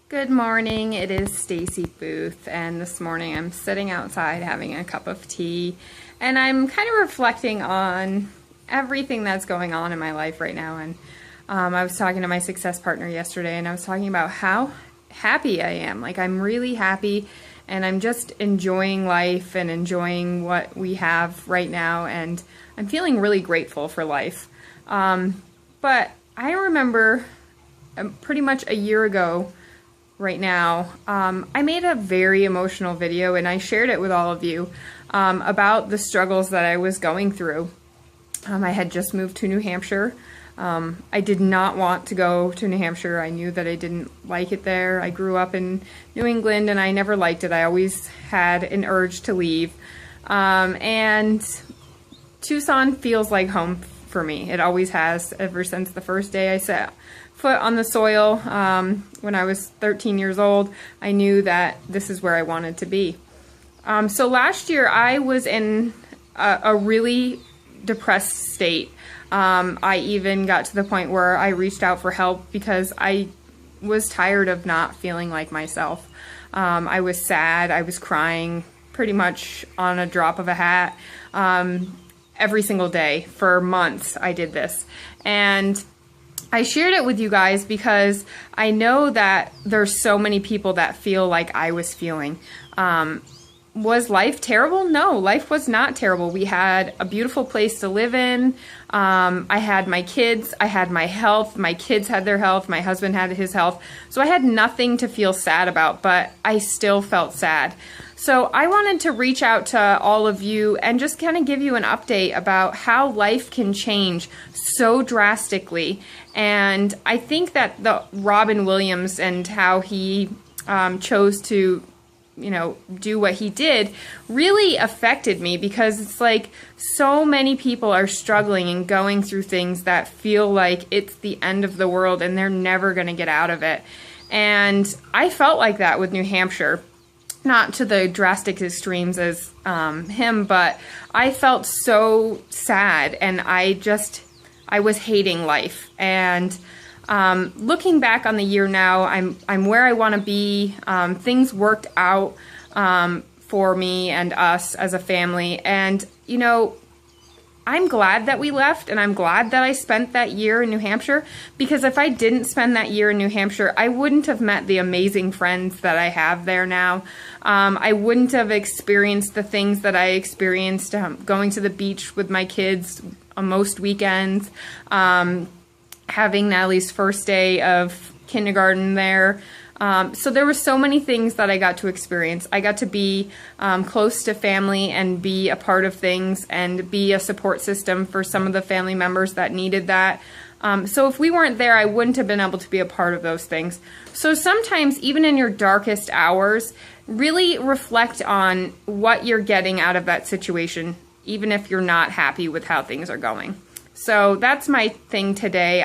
Good morning, it is Stacy Booth, and this morning I'm sitting outside having a cup of tea, and I'm kind of reflecting on everything that's going on in my life right now. And I was talking to my success partner yesterday, and I was talking about how happy I am. Like, I'm really happy, and I'm just enjoying life and enjoying what we have right now, and I'm feeling really grateful for life. But I remember pretty much a year ago right now, I made a very emotional video, and I shared it with all of you about the struggles that I was going through. I had just moved to New Hampshire. I did not want to go to New Hampshire. I knew that I didn't like it there. I grew up in New England, and I never liked it. I always had an urge to leave. And Tucson feels like home for me. It always has, ever since the first day I set foot on the soil. When I was 13 years old, I knew that this is where I wanted to be. So last year I was in a really depressed state. I even got to the point where I reached out for help because I was tired of not feeling like myself. I was sad. I was crying pretty much on a drop of a hat. Every single day for months I did this. And I shared it with you guys because I know that there's so many people that feel like I was feeling. Was life terrible? No, life was not terrible. We had a beautiful place to live in. I had my kids. I had my health. My kids had their health. My husband had his health. So I had nothing to feel sad about, but I still felt sad. So I wanted to reach out to all of you and just kind of give you an update about how life can change so drastically. And I think that the Robin Williams and how he chose to, do what he did really affected me, because it's like so many people are struggling and going through things that feel like it's the end of the world and they're never going to get out of it. And I felt like that with New Hampshire. Not to the drastic extremes as him, but I felt so sad, and I was hating life. And looking back on the year now, I'm where I want to be. Things worked out for me and us as a family, and I'm glad that we left, and I'm glad that I spent that year in New Hampshire, because if I didn't spend that year in New Hampshire, I wouldn't have met the amazing friends that I have there now. I wouldn't have experienced the things that I experienced, going to the beach with my kids on most weekends, having Natalie's first day of kindergarten there. So there were so many things that I got to experience. I got to be close to family and be a part of things and be a support system for some of the family members that needed that. So if we weren't there, I wouldn't have been able to be a part of those things. So sometimes, even in your darkest hours, really reflect on what you're getting out of that situation, even if you're not happy with how things are going. So that's my thing today.